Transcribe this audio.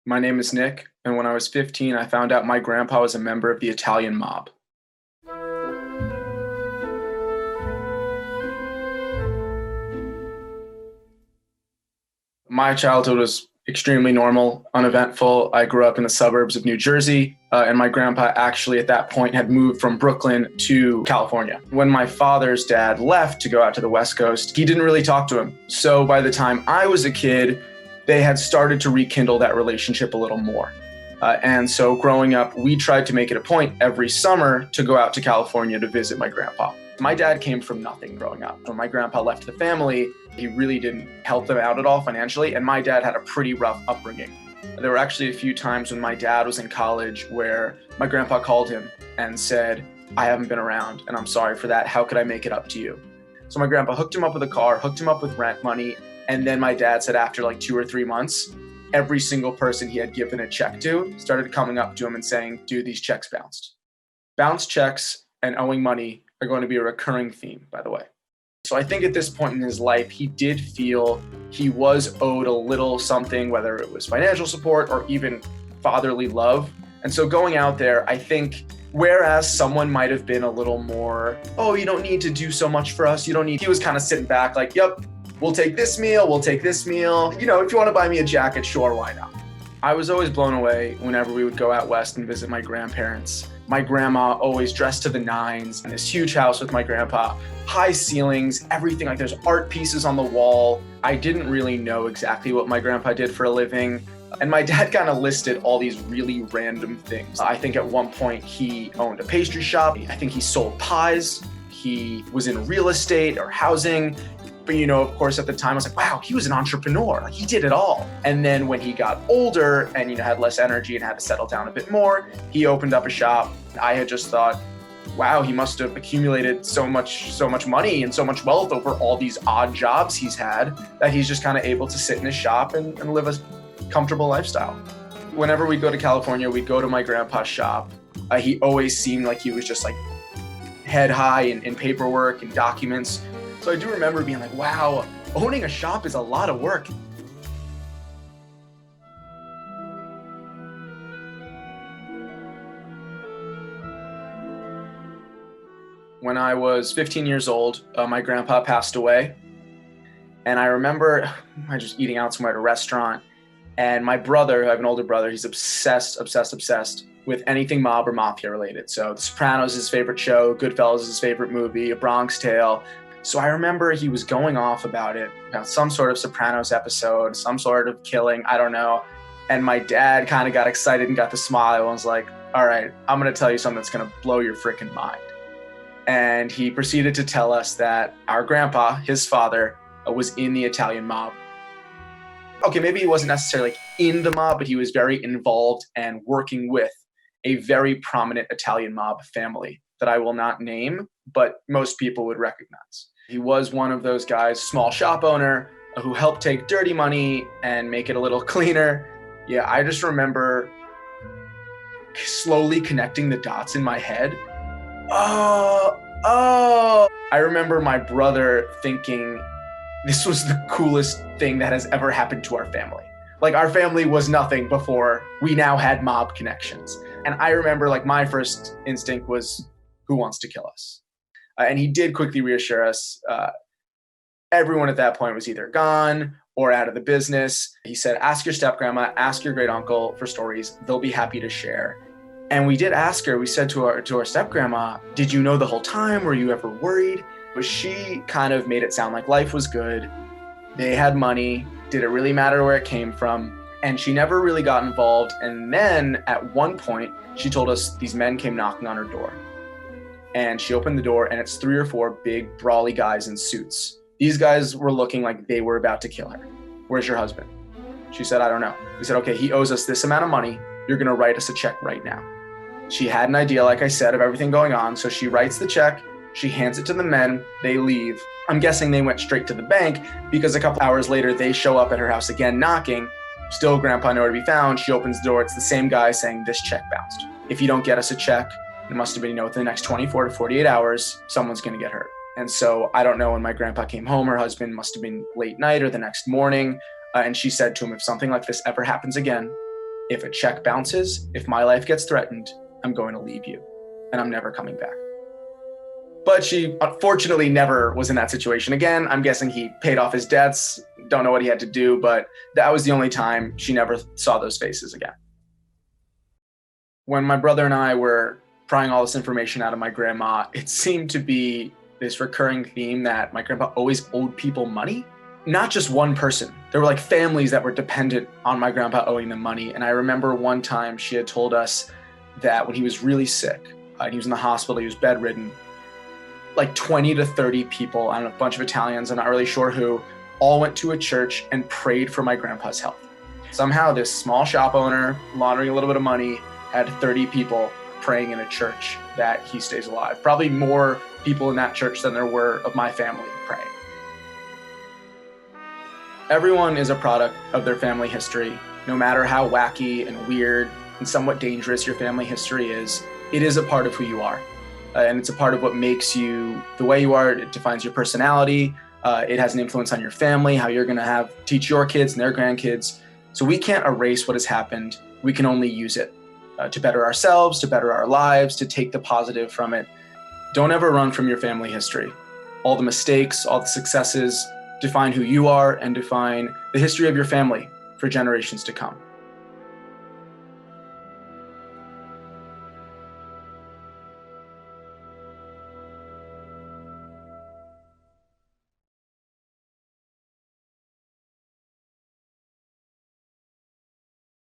My name is Nick, and when I was 15, I found out my grandpa was a member of the Italian mob. My childhood was extremely normal, uneventful. I grew up in the suburbs of New Jersey, and my grandpa actually at that point had moved from Brooklyn to California. When my father's dad left to go out to the West Coast, he didn't really talk to him. So by the time I was a kid, they had started to rekindle that relationship a little more. And so growing up, we tried to make it a point every summer to go out to California to visit my grandpa. My dad came from nothing growing up. When my grandpa left the family, he really didn't help them out at all financially, and my dad had a pretty rough upbringing. There were actually a few times when my dad was in college where my grandpa called him and said, "I haven't been around, and I'm sorry for that. How could I make it up to you?" So my grandpa hooked him up with a car, hooked him up with rent money, and then my dad said after like 2 or 3 months, every single person he had given a check to started coming up to him and saying, "Dude, these checks bounced." Bounced checks and owing money are going to be a recurring theme, by the way. So I think at this point in his life, he did feel he was owed a little something, whether it was financial support or even fatherly love. And so going out there, I think, whereas someone might have been a little more, "Oh, you don't need to do so much for us. You don't need," he was kind of sitting back like, "Yep, we'll take this meal. We'll take this meal. You know, if you want to buy me a jacket, sure, why not?" I was always blown away whenever we would go out west and visit my grandparents. My grandma always dressed to the nines in this huge house with my grandpa, high ceilings, everything, like there's art pieces on the wall. I didn't really know exactly what my grandpa did for a living. And my dad kind of listed all these really random things. I think at one point he owned a pastry shop. I think he sold pies. He was in real estate or housing. But, you know, of course, at the time, I was like, wow, he was an entrepreneur. Like, he did it all. And then when he got older and, you know, had less energy and had to settle down a bit more, he opened up a shop. I had just thought, wow, he must have accumulated so much money and so much wealth over all these odd jobs he's had that he's just kind of able to sit in his shop and live a comfortable lifestyle. Whenever we go to California, we go to my grandpa's shop. He always seemed like he was just like head high in paperwork and documents. So I do remember being like, wow, owning a shop is a lot of work. When I was 15 years old, my grandpa passed away. And I remember I was just eating out somewhere at a restaurant. And my brother, I have an older brother, he's obsessed with anything mob or mafia related. So The Sopranos is his favorite show, Goodfellas is his favorite movie, A Bronx Tale. So I remember he was going off about it, about some sort of Sopranos episode, some sort of killing, I don't know. And my dad kind of got excited and got the smile and was like, all right, I'm going to tell you something that's going to blow your freaking mind. And he proceeded to tell us that our grandpa, his father, was in the Italian mob. Okay, maybe he wasn't necessarily in the mob, but he was very involved and working with a very prominent Italian mob family that I will not name, but most people would recognize. He was one of those guys, small shop owner, who helped take dirty money and make it a little cleaner. Yeah, I just remember slowly connecting the dots in my head. Oh. I remember my brother thinking this was the coolest thing that has ever happened to our family. Like, our family was nothing before we now had mob connections. And I remember, like, my first instinct was, who wants to kill us? And he did quickly reassure us. Everyone at that point was either gone or out of the business. He said, ask your step-grandma, ask your great-uncle for stories. They'll be happy to share. And we did ask her. We said to our step-grandma, did you know the whole time? Were you ever worried? But she kind of made it sound like life was good. They had money. Did it really matter where it came from? And she never really got involved. And then at one point, she told us these men came knocking on her door. And she opened the door, and it's 3 or 4 big, brawly guys in suits. These guys were looking like they were about to kill her. Where's your husband? She said, I don't know. We said, okay, he owes us this amount of money. You're going to write us a check right now. She had an idea, like I said, of everything going on. So she writes the check. She hands it to the men. They leave. I'm guessing they went straight to the bank because a couple hours later, they show up at her house again, knocking. Still grandpa nowhere to be found. She opens the door. It's the same guy saying, this check bounced. If you don't get us a check, it must have been, within the next 24 to 48 hours, someone's going to get hurt. And so I don't know when my grandpa came home, her husband must have been late night or the next morning. And she said to him, if something like this ever happens again, if a check bounces, if my life gets threatened, I'm going to leave you and I'm never coming back. But she unfortunately never was in that situation again. I'm guessing he paid off his debts. Don't know what he had to do, but that was the only time she never saw those faces again. When my brother and I were prying all this information out of my grandma, it seemed to be this recurring theme that my grandpa always owed people money. Not just one person. There were like families that were dependent on my grandpa owing them money. And I remember one time she had told us that when he was really sick, and he was in the hospital, he was bedridden, like 20 to 30 people, I don't know, a bunch of Italians, I'm not really sure who, all went to a church and prayed for my grandpa's health. Somehow this small shop owner, laundering a little bit of money, had 30 people praying in a church that he stays alive. Probably more people in that church than there were of my family praying. Everyone is a product of their family history. No matter how wacky and weird and somewhat dangerous your family history is, it is a part of who you are. And it's a part of what makes you the way you are. It defines your personality. It has an influence on your family, how you're going to teach your kids and their grandkids. So we can't erase what has happened. We can only use it to better ourselves, to better our lives, to take the positive from it. Don't ever run from your family history. All the mistakes, all the successes define who you are and define the history of your family for generations to come.